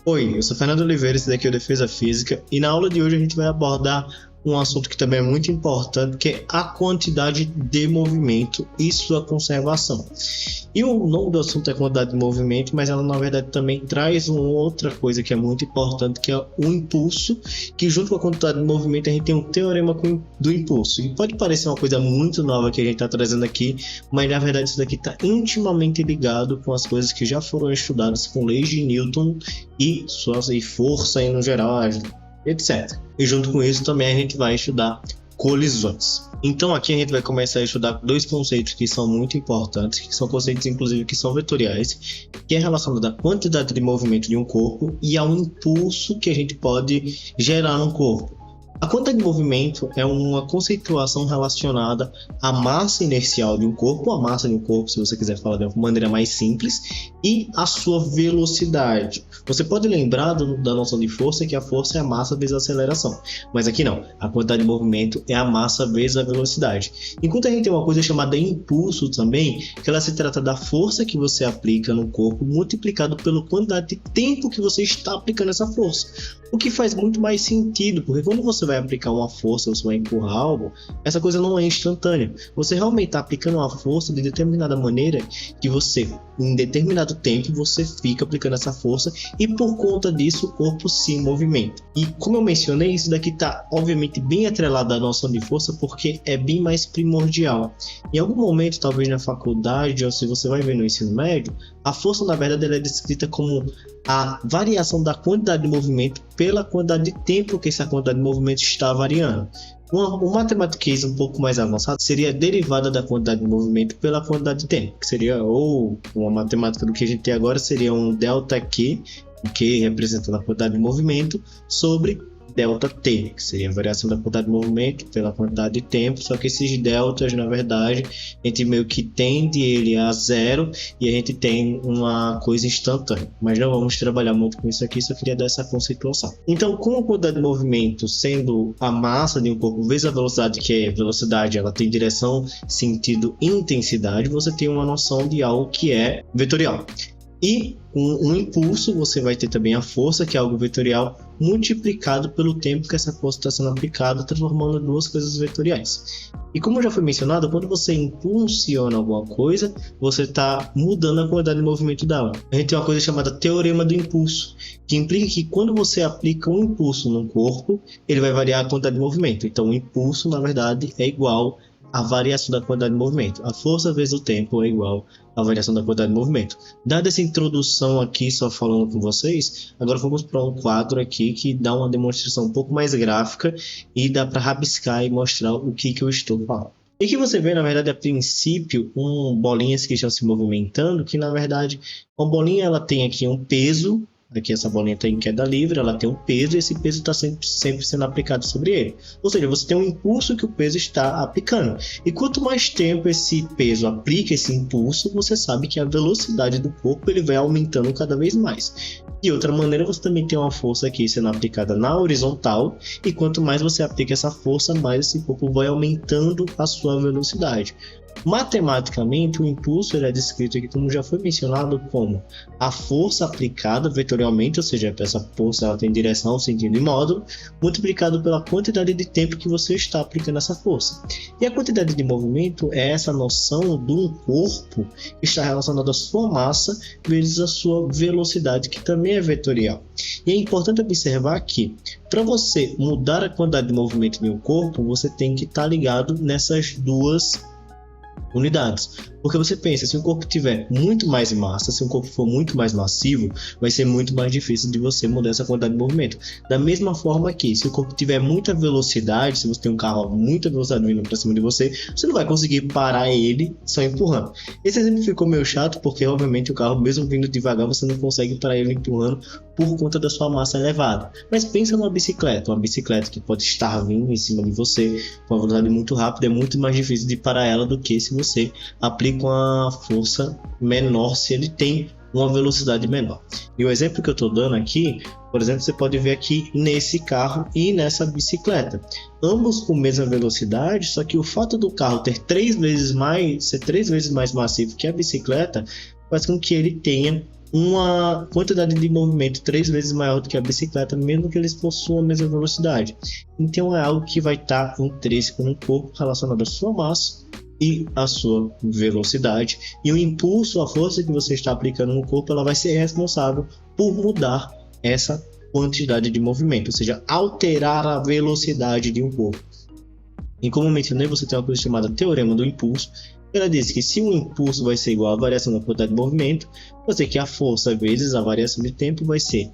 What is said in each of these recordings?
Oi, eu sou Fernando Oliveira, esse daqui é o Defesa Física, e na aula de hoje a gente vai abordar um assunto que também é muito importante, que é a quantidade de movimento e sua conservação. E o nome do assunto é quantidade de movimento, mas ela na verdade também traz uma outra coisa que é muito importante, que é o impulso, que junto com a quantidade de movimento a gente tem um teorema do impulso. E pode parecer uma coisa muito nova que a gente está trazendo aqui, mas na verdade isso daqui está intimamente ligado com as coisas que já foram estudadas com leis de Newton e força e no geral, etc. E junto com isso também a gente vai estudar colisões. Então aqui a gente vai começar a estudar dois conceitos que são muito importantes, que são conceitos inclusive que são vetoriais, que é relacionado à quantidade de movimento de um corpo e ao impulso que a gente pode gerar no corpo. A quantidade de movimento é uma conceituação relacionada à massa inercial de um corpo, a massa de um corpo, se você quiser falar de uma maneira mais simples, e a sua velocidade. Você pode lembrar da noção de força, que a força é a massa vezes a aceleração, mas aqui não, a quantidade de movimento é a massa vezes a velocidade. Enquanto a gente tem uma coisa chamada impulso também, que ela se trata da força que você aplica no corpo multiplicado pela quantidade de tempo que você está aplicando essa força. O que faz muito mais sentido, porque quando você vai aplicar uma força, você vai empurrar algo, essa coisa não é instantânea. Você realmente está aplicando uma força de determinada maneira que você, em determinado tempo, você fica aplicando essa força e por conta disso o corpo se movimenta. E como eu mencionei, isso daqui está obviamente bem atrelado à noção de força porque é bem mais primordial. Em algum momento, talvez na faculdade ou se você vai ver no ensino médio, a força na verdade ela é descrita como a variação da quantidade de movimento pela quantidade de tempo que essa quantidade de movimento está variando. Um matematiquês um pouco mais avançado seria a derivada da quantidade de movimento pela quantidade de tempo, que seria, ou uma matemática do que a gente tem agora seria um ΔQ, que representando a quantidade de movimento, sobre ΔT, que seria a variação da quantidade de movimento pela quantidade de tempo, só que esses deltas, na verdade, a gente meio que tende ele a zero e a gente tem uma coisa instantânea. Mas não vamos trabalhar muito com isso aqui, só queria dar essa conceituação. Então, com a quantidade de movimento sendo a massa de um corpo vezes a velocidade, que é velocidade, ela tem direção, sentido e intensidade, você tem uma noção de algo que é vetorial. E um impulso, você vai ter também a força, que é algo vetorial, multiplicado pelo tempo que essa força está sendo aplicada, transformando duas coisas vetoriais. E como já foi mencionado, quando você impulsiona alguma coisa, você está mudando a quantidade de movimento dela. A gente tem uma coisa chamada teorema do impulso, que implica que quando você aplica um impulso no corpo, ele vai variar a quantidade de movimento. Então o impulso, na verdade, é igual a variação da quantidade de movimento. A força vezes o tempo é igual à variação da quantidade de movimento. Dada essa introdução aqui, só falando com vocês, agora vamos para um quadro aqui que dá uma demonstração um pouco mais gráfica e dá para rabiscar e mostrar o que eu estou falando. E que você vê, na verdade, a princípio, bolinhas que estão se movimentando, que na verdade, uma bolinha ela tem aqui um peso. Aqui essa bolinha está em queda livre, ela tem um peso e esse peso está sempre sendo aplicado sobre ele. Ou seja, você tem um impulso que o peso está aplicando. E quanto mais tempo esse peso aplica esse impulso, você sabe que a velocidade do corpo ele vai aumentando cada vez mais. De outra maneira, você também tem uma força aqui sendo aplicada na horizontal e quanto mais você aplica essa força, mais esse corpo vai aumentando a sua velocidade. Matematicamente, o impulso ele é descrito aqui, como já foi mencionado, como a força aplicada vetorialmente, ou seja, essa força ela tem direção, sentido e módulo, multiplicado pela quantidade de tempo que você está aplicando essa força. E a quantidade de movimento é essa noção de um corpo que está relacionado à sua massa vezes a sua velocidade, que também é vetorial. E é importante observar que, para você mudar a quantidade de movimento de um corpo, você tem que estar ligado nessas duas unidades. Porque você pensa, se o corpo tiver muito mais massa, se o corpo for muito mais massivo, vai ser muito mais difícil de você mudar essa quantidade de movimento. Da mesma forma que, se o corpo tiver muita velocidade, se você tem um carro a muita velocidade vindo para cima de você, você não vai conseguir parar ele só empurrando. Esse exemplo ficou meio chato, porque obviamente o carro, mesmo vindo devagar, você não consegue parar ele empurrando por conta da sua massa elevada. Mas pensa numa bicicleta, que pode estar vindo em cima de você com uma velocidade muito rápida, é muito mais difícil de parar ela do que se você aplica uma força menor, se ele tem uma velocidade menor. E o exemplo que eu estou dando aqui, por exemplo, você pode ver aqui nesse carro e nessa bicicleta. Ambos com a mesma velocidade, só que o fato do carro ser três vezes mais massivo que a bicicleta, faz com que ele tenha uma quantidade de movimento 3 vezes maior do que a bicicleta, mesmo que eles possuam a mesma velocidade. Então é algo que vai estar intrínseco no corpo relacionado à sua massa e à sua velocidade. E o impulso, a força que você está aplicando no corpo, ela vai ser responsável por mudar essa quantidade de movimento, ou seja, alterar a velocidade de um corpo. E como mencionei, você tem uma coisa chamada teorema do impulso. Ela diz que se o impulso vai ser igual à variação da quantidade de movimento, você que a força vezes a variação de tempo vai ser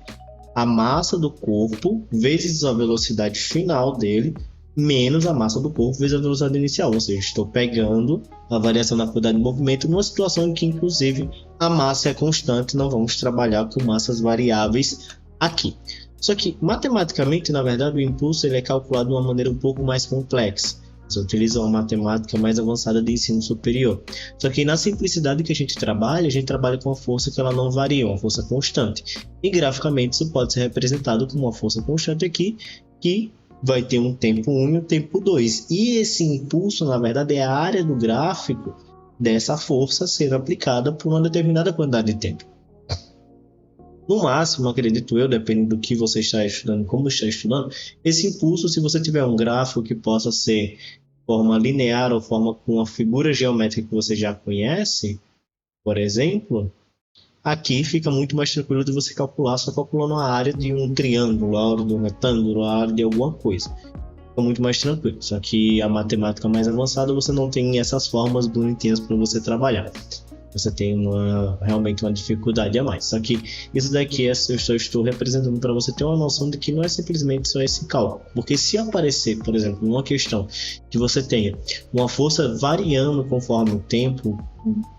a massa do corpo vezes a velocidade final dele, menos a massa do corpo vezes a velocidade inicial. Ou seja, estou pegando a variação da quantidade de movimento numa situação em que, inclusive, a massa é constante. Não vamos trabalhar com massas variáveis aqui. Só que, matematicamente, na verdade, o impulso ele é calculado de uma maneira um pouco mais complexa. Você utiliza uma matemática mais avançada de ensino superior. Só que na simplicidade que a gente trabalha com uma força que ela não varia, uma força constante. E graficamente isso pode ser representado como uma força constante aqui, que vai ter um tempo 1 e um tempo 2. E esse impulso, na verdade, é a área do gráfico dessa força sendo aplicada por uma determinada quantidade de tempo. No máximo, acredito eu, dependendo do que você está estudando, como está estudando, esse impulso, se você tiver um gráfico que possa ser forma linear ou forma com uma figura geométrica que você já conhece, por exemplo, aqui fica muito mais tranquilo de você calcular, só calculando a área de um triângulo, a área de um retângulo, a área de alguma coisa. Fica muito mais tranquilo, só que a matemática mais avançada você não tem essas formas bonitinhas para você trabalhar. Você tem realmente uma dificuldade a mais. Só que isso daqui eu só estou representando para você ter uma noção de que não é simplesmente só esse cálculo. Porque se aparecer, por exemplo, uma questão que você tenha uma força variando conforme o tempo,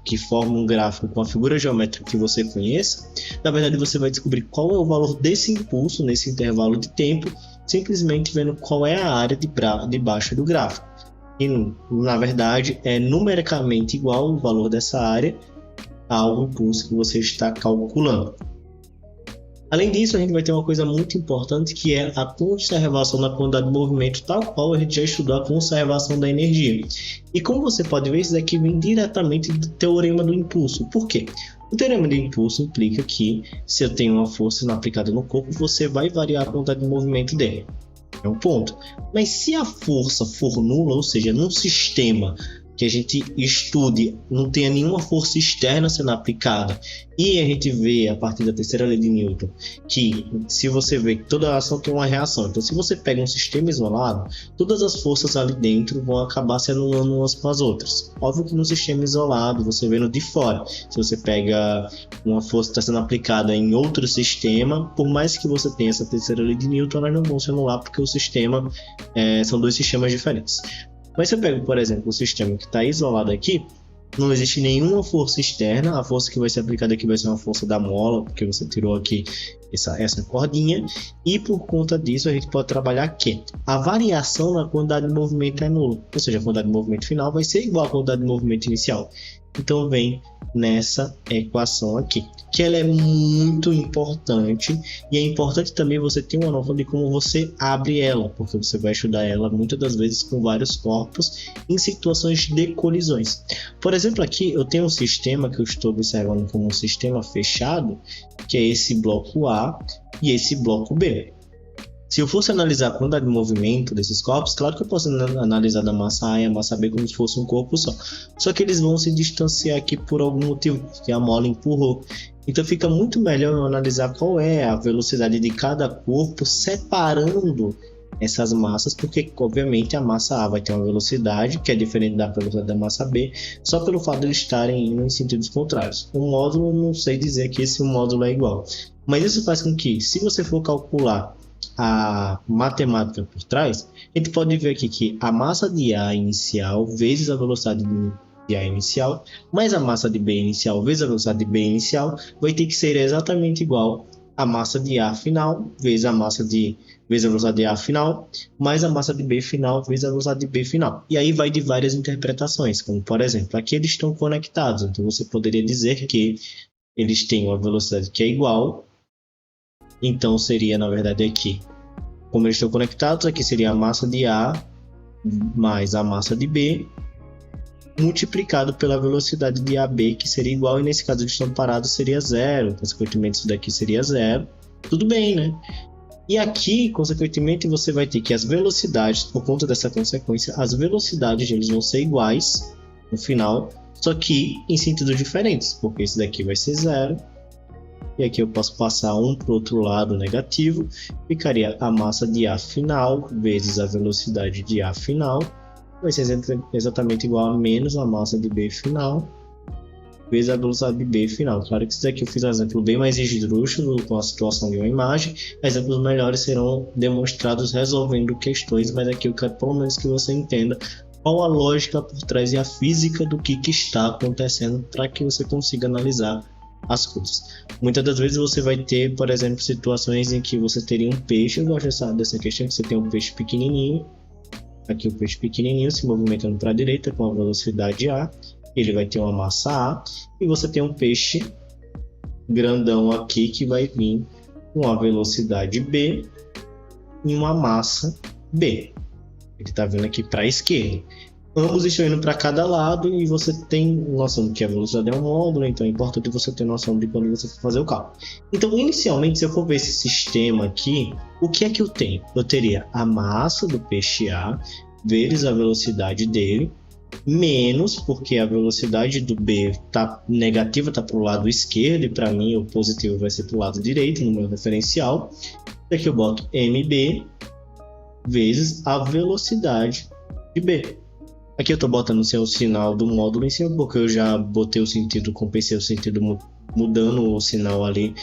que forma um gráfico com a figura geométrica que você conheça, na verdade você vai descobrir qual é o valor desse impulso nesse intervalo de tempo, simplesmente vendo qual é a área de baixo do gráfico. E, na verdade, é numericamente igual o valor dessa área ao impulso que você está calculando. Além disso, a gente vai ter uma coisa muito importante que é a conservação da quantidade de movimento, tal qual a gente já estudou a conservação da energia. E como você pode ver, isso daqui vem diretamente do teorema do impulso. Por quê? O teorema do impulso implica que se eu tenho uma força aplicada no corpo, você vai variar a quantidade de movimento dele. É um ponto. Mas se a força for nula, ou seja, num sistema que a gente estude, não tenha nenhuma força externa sendo aplicada, e a gente vê a partir da terceira lei de Newton que se você vê que toda ação tem uma reação, então se você pega um sistema isolado, todas as forças ali dentro vão acabar se anulando umas com as outras. Óbvio que no sistema isolado, você vendo de fora, se você pega uma força que está sendo aplicada em outro sistema, por mais que você tenha essa terceira lei de Newton, elas não vão se anular porque o sistema são dois sistemas diferentes. Mas se eu pego, por exemplo, o sistema que está isolado aqui, não existe nenhuma força externa, a força que vai ser aplicada aqui vai ser uma força da mola, porque você tirou aqui essa cordinha, e por conta disso a gente pode trabalhar que a variação na quantidade de movimento é nula, ou seja, a quantidade de movimento final vai ser igual à quantidade de movimento inicial. Então vem nessa equação aqui, que ela é muito importante, e é importante também você ter uma noção de como você abre ela, porque você vai estudar ela muitas das vezes com vários corpos em situações de colisões. Por exemplo, aqui eu tenho um sistema que eu estou observando como um sistema fechado, que é esse bloco A e esse bloco B. Se eu fosse analisar a quantidade de movimento desses corpos, claro que eu posso analisar da massa A e a massa B como se fosse um corpo só. Só que eles vão se distanciar aqui por algum motivo, que a mola empurrou. Então fica muito melhor eu analisar qual é a velocidade de cada corpo separando essas massas, porque obviamente a massa A vai ter uma velocidade que é diferente da velocidade da massa B, só pelo fato de eles estarem indo em sentidos contrários. O módulo, não sei dizer que esse módulo é igual, mas isso faz com que, se você for calcular a matemática por trás, a gente pode ver aqui que a massa de A inicial vezes a velocidade de A inicial, mais a massa de B inicial vezes a velocidade de B inicial, vai ter que ser exatamente igual a massa de A final vezes a velocidade de A final, mais a massa de B final vezes a velocidade de B final. E aí vai de várias interpretações, como por exemplo, aqui eles estão conectados, então você poderia dizer que eles têm uma velocidade que é igual. Então seria, na verdade, aqui, como eles estão conectados, aqui seria a massa de A mais a massa de B multiplicado pela velocidade de AB, que seria igual, e nesse caso de estão parados seria zero, consequentemente isso daqui seria zero. Tudo bem, né? E aqui, consequentemente, você vai ter que as velocidades, por conta dessa consequência, as velocidades eles vão ser iguais no final, só que em sentidos diferentes, porque esse daqui vai ser zero, e aqui eu posso passar um para o outro lado negativo, ficaria a massa de A final vezes a velocidade de A final, vai ser exatamente igual a menos a massa de B final vezes a velocidade de B final. Claro que isso daqui eu fiz um exemplo bem mais esdrúxulo com a situação de uma imagem. Exemplos melhores serão demonstrados resolvendo questões, mas aqui eu quero pelo menos que você entenda qual a lógica por trás e a física do que está acontecendo para que você consiga analisar as coisas. Muitas das vezes você vai ter, por exemplo, situações em que você teria um peixe. Eu gosto dessa questão que você tem um peixe pequenininho. Aqui o peixe pequenininho se movimentando para a direita com a velocidade A. Ele vai ter uma massa A. E você tem um peixe grandão aqui que vai vir com a velocidade B e uma massa B. Ele está vindo aqui para a esquerda. Ambos estão indo para cada lado e você tem noção de que a velocidade é um módulo, então é importante você ter noção de quando você for fazer o cálculo. Então, inicialmente, se eu for ver esse sistema aqui, o que é que eu tenho? Eu teria a massa do peixe A vezes a velocidade dele, menos, porque a velocidade do B tá negativa, está para o lado esquerdo, e para mim o positivo vai ser para o lado direito no meu referencial. Aqui eu boto MB vezes a velocidade de B. Aqui eu estou botando o sinal do módulo em cima, porque eu já botei o sentido, compensei o sentido mudando o sinal ali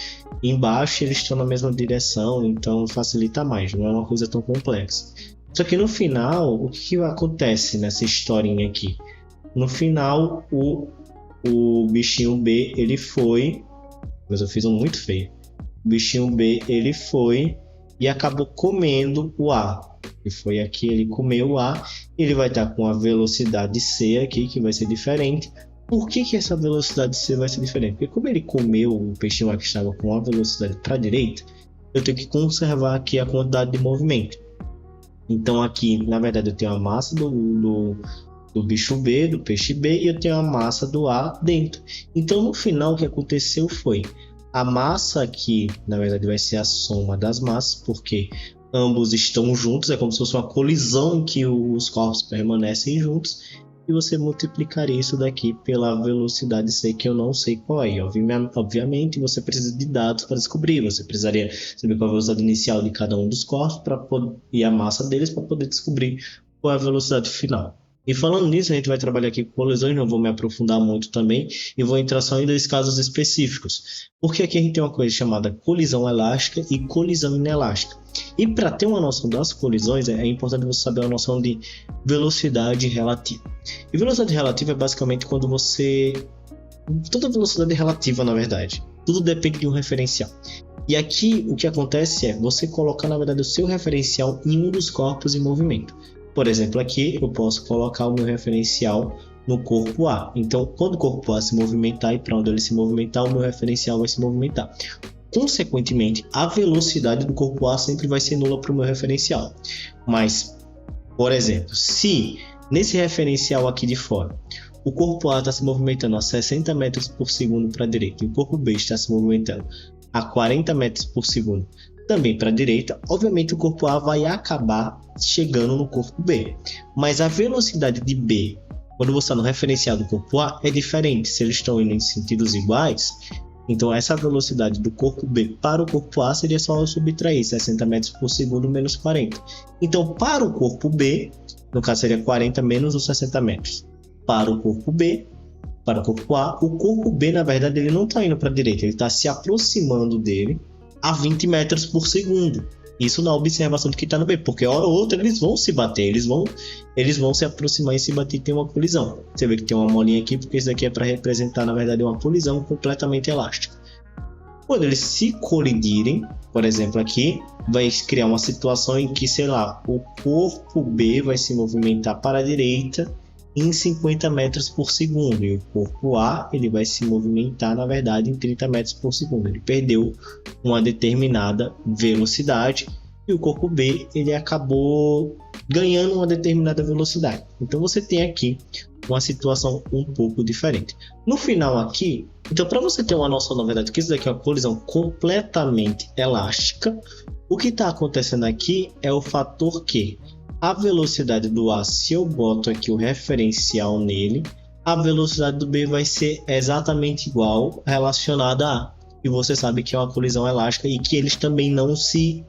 embaixo, e eles estão na mesma direção, então facilita mais, não é uma coisa tão complexa. Só que no final, o que acontece nessa historinha aqui? No final, o bichinho B, ele foi... Mas eu fiz um muito feio. O bichinho B, ele foi e acabou comendo o A. E foi aqui, ele comeu o A. Ele vai estar com a velocidade C aqui, que vai ser diferente. Por que essa velocidade C vai ser diferente? Porque como ele comeu o peixinho A que estava com a velocidade para a direita, eu tenho que conservar aqui a quantidade de movimento. Então aqui, na verdade, eu tenho a massa do bicho B, do peixe B, e eu tenho a massa do A dentro. Então no final o que aconteceu foi, a massa aqui, na verdade, vai ser a soma das massas, porque ambos estão juntos, é como se fosse uma colisão em que os corpos permanecem juntos, e você multiplicaria isso daqui pela velocidade C, que eu não sei qual é. Obviamente, você precisa de dados para descobrir, você precisaria saber qual é a velocidade inicial de cada um dos corpos e a massa deles para poder descobrir qual é a velocidade final. E falando nisso, a gente vai trabalhar aqui com colisões, não vou me aprofundar muito também, e vou entrar só em dois casos específicos. Porque aqui a gente tem uma coisa chamada colisão elástica e colisão inelástica. E para ter uma noção das colisões, é importante você saber a noção de velocidade relativa. E velocidade relativa é basicamente quando toda velocidade é relativa, na verdade. Tudo depende de um referencial. E aqui o que acontece é você colocar, na verdade, o seu referencial em um dos corpos em movimento. Por exemplo, aqui eu posso colocar o meu referencial no corpo A. Então, quando o corpo A se movimentar e para onde ele se movimentar, o meu referencial vai se movimentar. Consequentemente, a velocidade do corpo A sempre vai ser nula para o meu referencial. Mas, por exemplo, se nesse referencial aqui de fora, o corpo A está se movimentando a 60 metros por segundo para a direita e o corpo B está se movimentando a 40 metros por segundo também para a direita, obviamente o corpo A vai acabar chegando no corpo B. Mas a velocidade de B, quando você está no referencial do corpo A, é diferente. Se eles estão indo em sentidos iguais, então essa velocidade do corpo B para o corpo A seria só eu subtrair 60 metros por segundo menos 40. Então para o corpo B, no caso seria 40 menos os 60 metros. Para o corpo B, para o corpo A, o corpo B na verdade ele não está indo para a direita, ele está se aproximando dele a 20 metros por segundo. Isso na observação do que está no B, porque hora ou outra eles vão se bater, eles vão se aproximar e se bater e ter uma colisão. Você vê que tem uma molinha aqui, porque isso aqui é para representar, na verdade, uma colisão completamente elástica. Quando eles se colidirem, por exemplo aqui, vai criar uma situação em que, sei lá, o corpo B vai se movimentar para a direita em 50 metros por segundo e o corpo A ele vai se movimentar, na verdade, em 30 metros por segundo. Ele perdeu uma determinada velocidade e o corpo B ele acabou ganhando uma determinada velocidade. Então você tem aqui uma situação um pouco diferente. No final aqui, então para você ter uma noção, na verdade, que isso daqui é uma colisão completamente elástica, o que está acontecendo aqui é o fator que a velocidade do A, se eu boto aqui o referencial nele, a velocidade do B vai ser exatamente igual relacionada a A. E você sabe que é uma colisão elástica e que eles também não se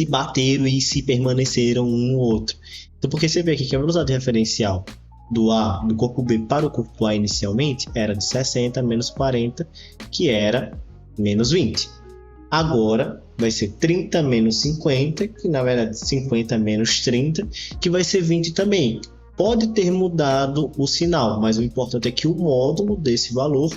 bateram e se permaneceram um no outro. Então, porque você vê aqui que a velocidade referencial do corpo B para o corpo A inicialmente era de 60 menos 40, que era menos 20. Agora vai ser 30 menos 50, que na verdade 50 menos 30, que vai ser 20 também. Pode ter mudado o sinal, mas o importante é que o módulo desse valor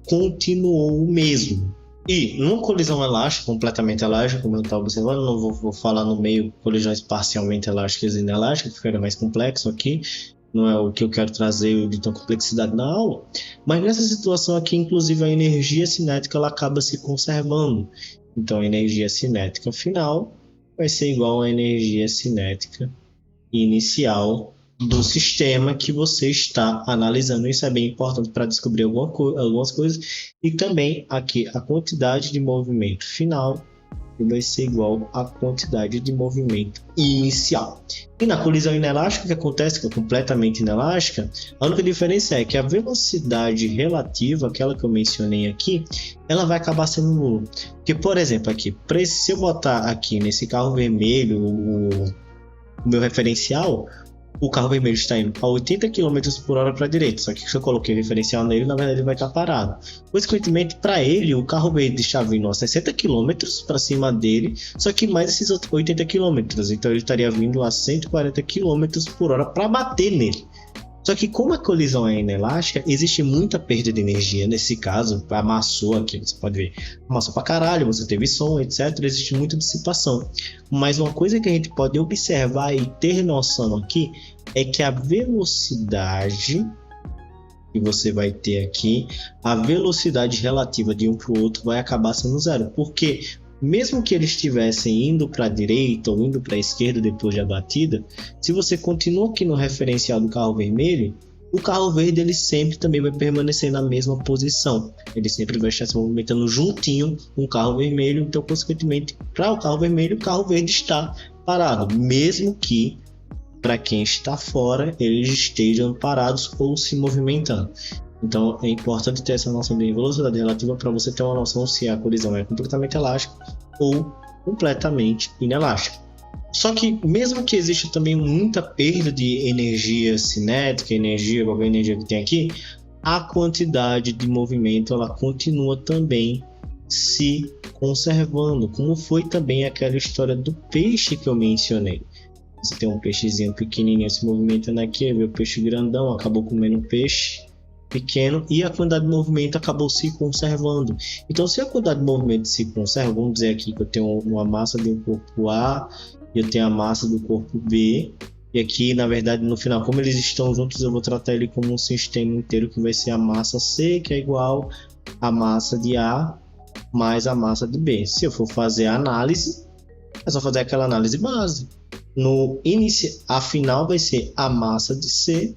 continuou o mesmo. E numa colisão elástica, completamente elástica, como eu estava observando, não vou falar no meio colisões parcialmente elásticas e inelásticas, porque fica mais complexo aqui, não é o que eu quero trazer de tão complexidade na aula, mas nessa situação aqui, inclusive, a energia cinética ela acaba se conservando. Então, a energia cinética final vai ser igual à energia cinética inicial do sistema que você está analisando. Isso é bem importante para descobrir algumas coisas. E também aqui a quantidade de movimento final vai ser igual à quantidade de movimento inicial. E na colisão inelástica, o que acontece, que é completamente inelástica, a única diferença é que a velocidade relativa, aquela que eu mencionei aqui, ela vai acabar sendo nula. Porque, por exemplo, aqui, se eu botar aqui nesse carro vermelho o meu referencial, o carro vermelho está indo a 80 km por hora para a direita, só que se eu coloquei o referencial nele, na verdade ele vai estar parado. Consequentemente, para ele, o carro verde está vindo a 60 km para cima dele, só que mais esses 80 km, então ele estaria vindo a 140 km por hora para bater nele. Só que como a colisão é inelástica, existe muita perda de energia nesse caso, amassou aqui, você pode ver, amassou pra caralho, você teve som, etc, existe muita dissipação. Mas uma coisa que a gente pode observar e ter noção aqui, é que a velocidade que você vai ter aqui, a velocidade relativa de um para o outro vai acabar sendo zero, porque mesmo que eles estivessem indo para a direita ou indo para a esquerda depois da batida, se você continua aqui no referencial do carro vermelho, o carro verde ele sempre também vai permanecer na mesma posição. Ele sempre vai estar se movimentando juntinho com o carro vermelho, então consequentemente para o carro vermelho, o carro verde está parado, mesmo que para quem está fora eles estejam parados ou se movimentando. Então é importante ter essa noção de velocidade relativa para você ter uma noção se a colisão é completamente elástica ou completamente inelástica. Só que mesmo que exista também muita perda de energia cinética, qualquer energia que tem aqui, a quantidade de movimento ela continua também se conservando, como foi também aquela história do peixe que eu mencionei. Você tem um peixezinho pequenininho se movimentando aqui, o peixe grandão acabou comendo um peixe pequeno e a quantidade de movimento acabou se conservando. Então, se a quantidade de movimento se conserva, vamos dizer aqui que eu tenho uma massa do corpo A e eu tenho a massa do corpo B, e aqui, na verdade, no final, como eles estão juntos, eu vou tratar ele como um sistema inteiro que vai ser a massa C, que é igual a massa de A mais a massa de B. Se eu for fazer a análise, é só fazer aquela análise base. No início, a final vai ser a massa de C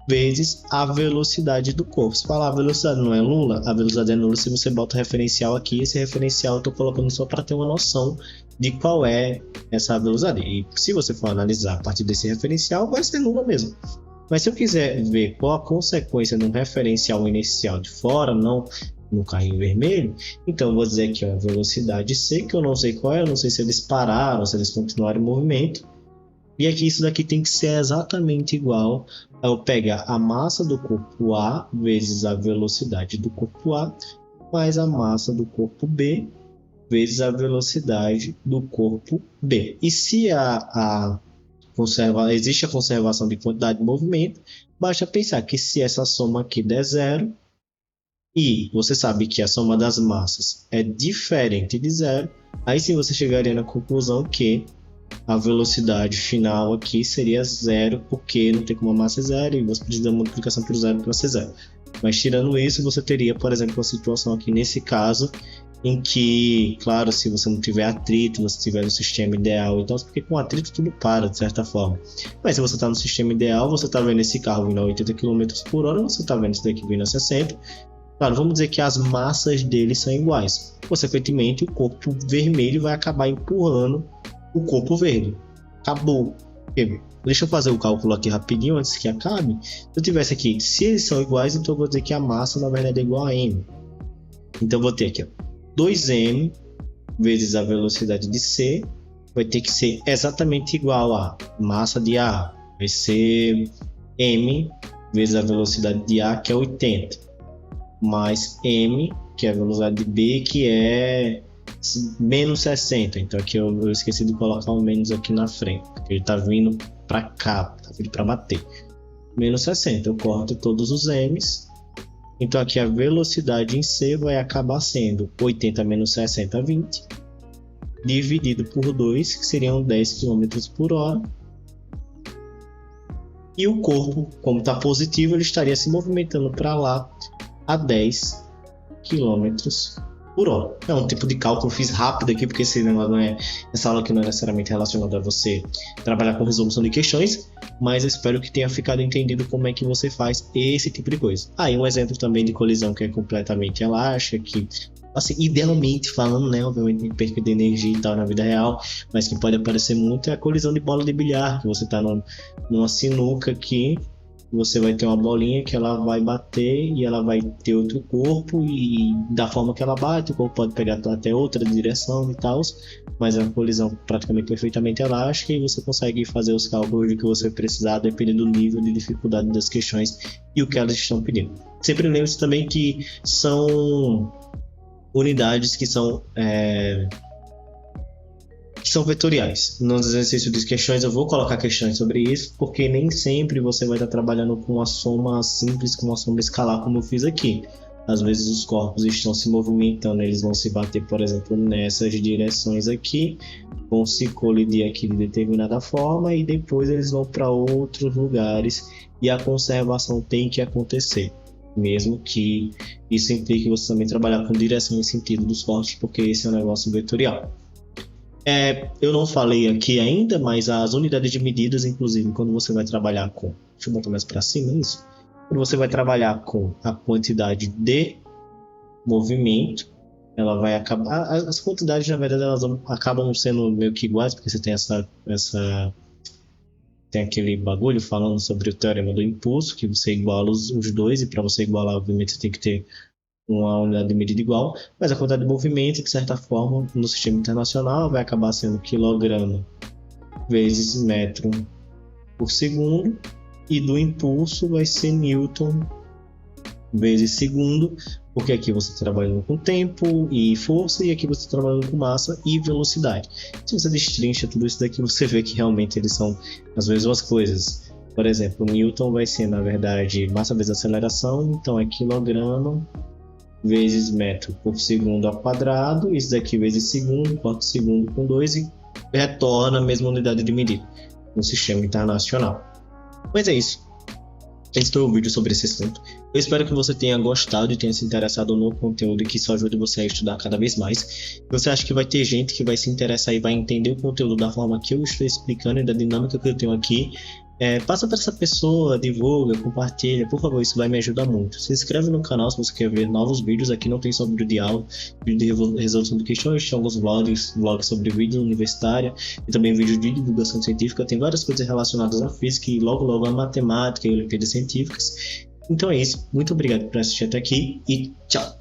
vezes a velocidade do corpo. Se falar a velocidade não é nula, a velocidade é nula se você bota o referencial aqui. Esse referencial eu estou colocando só para ter uma noção de qual é essa velocidade. E se você for analisar a partir desse referencial, vai ser nula mesmo. Mas se eu quiser ver qual a consequência de um referencial inicial de fora, não no carrinho vermelho, então eu vou dizer aqui a velocidade C, que eu não sei qual é, eu não sei se eles pararam, se eles continuaram em movimento. E aqui isso daqui tem que ser exatamente igual a eu pegar a massa do corpo A vezes a velocidade do corpo A mais a massa do corpo B vezes a velocidade do corpo B. E se existe a conservação de quantidade de movimento, basta pensar que se essa soma aqui der zero, e você sabe que a soma das massas é diferente de zero, aí sim você chegaria na conclusão que a velocidade final aqui seria zero, porque não tem como a massa é zero e você precisa da multiplicação por zero para ser zero. Mas tirando isso, você teria, por exemplo, uma situação aqui nesse caso em que, claro, se você não tiver atrito, você estiver no sistema ideal, então, porque com atrito tudo para, de certa forma. Mas se você está no sistema ideal, você está vendo esse carro vindo a 80 km por hora, você está vendo esse daqui vindo a 60. Claro, vamos dizer que as massas deles são iguais. Consequentemente, o corpo vermelho vai acabar empurrando o corpo verde. Acabou. Deixa eu fazer o cálculo aqui rapidinho antes que acabe. Se eu tivesse aqui, se eles são iguais, então eu vou dizer que a massa na verdade é igual a m. Então eu vou ter aqui, ó, 2m vezes a velocidade de C vai ter que ser exatamente igual a massa de A. Vai ser m vezes a velocidade de A, que é 80, mais m, que é a velocidade de B, que é menos 60. Então aqui eu esqueci de colocar um menos aqui na frente, porque ele está vindo para cá, está vindo para bater. Menos 60, eu corto todos os m's. Então aqui a velocidade em C vai acabar sendo 80 menos 60, 20, dividido por 2, que seriam 10 km por hora. E o corpo, como está positivo, ele estaria se movimentando para lá a 10 km por hora. É um tipo de cálculo, fiz rápido aqui, porque esse negócio essa aula aqui não é necessariamente relacionada a você trabalhar com resolução de questões, mas eu espero que tenha ficado entendido como é que você faz esse tipo de coisa. E um exemplo também de colisão que é completamente elástica, que, assim, idealmente falando, né, obviamente tem perda de energia e tal na vida real, mas que pode aparecer muito é a colisão de bola de bilhar, que você está numa sinuca aqui, você vai ter uma bolinha que ela vai bater e ela vai ter outro corpo, e da forma que ela bate, o corpo pode pegar até outra direção e tal, mas é uma colisão praticamente perfeitamente elástica e você consegue fazer os cálculos de que você precisar dependendo do nível de dificuldade das questões e o que elas estão pedindo. Sempre lembre-se também que são unidades que são vetoriais. Nos exercícios de questões eu vou colocar questões sobre isso, porque nem sempre você vai estar trabalhando com uma soma simples, com uma soma escalar, como eu fiz aqui. Às vezes os corpos estão se movimentando, eles vão se bater, por exemplo, nessas direções aqui, vão se colidir aqui de determinada forma e depois eles vão para outros lugares e a conservação tem que acontecer, mesmo que isso implique você também trabalhar com direção e sentido dos corpos, porque esse é um negócio vetorial. Eu não falei aqui ainda, mas as unidades de medidas, inclusive, quando você vai trabalhar com... Deixa eu botar mais para cima isso. Quando você vai trabalhar com a quantidade de movimento, ela vai acabar... As quantidades, na verdade, elas acabam sendo meio que iguais, porque você tem tem aquele bagulho falando sobre o teorema do impulso, que você iguala os dois, e para você igualar, obviamente, você tem que ter uma unidade de medida igual, mas a quantidade de movimento, de certa forma, no sistema internacional vai acabar sendo quilograma vezes metro por segundo, e do impulso vai ser newton vezes segundo, porque aqui você está trabalhando com tempo e força, e aqui você está trabalhando com massa e velocidade. Se você destrincha tudo isso daqui, você vê que realmente eles são as mesmas coisas. Por exemplo, o newton vai ser, na verdade, massa vezes aceleração, então é quilograma vezes metro por segundo ao quadrado, isso daqui vezes segundo, corta segundo com 2 e retorna a mesma unidade de medida no sistema internacional. Mas é isso. Esse foi o vídeo sobre esse assunto. Eu espero que você tenha gostado e tenha se interessado no conteúdo e que isso ajude você a estudar cada vez mais. Se você acha que vai ter gente que vai se interessar e vai entender o conteúdo da forma que eu estou explicando e da dinâmica que eu tenho aqui, passa para essa pessoa, divulga, compartilha, por favor, isso vai me ajudar muito. Se inscreve no canal se você quer ver novos vídeos. Aqui não tem só vídeo de aula, vídeo de resolução de questões, tem alguns vlogs sobre vídeo universitária e também vídeos de divulgação científica. Tem várias coisas relacionadas à física e logo a matemática e Olimpíadas Científicas. Então é isso, muito obrigado por assistir até aqui e tchau!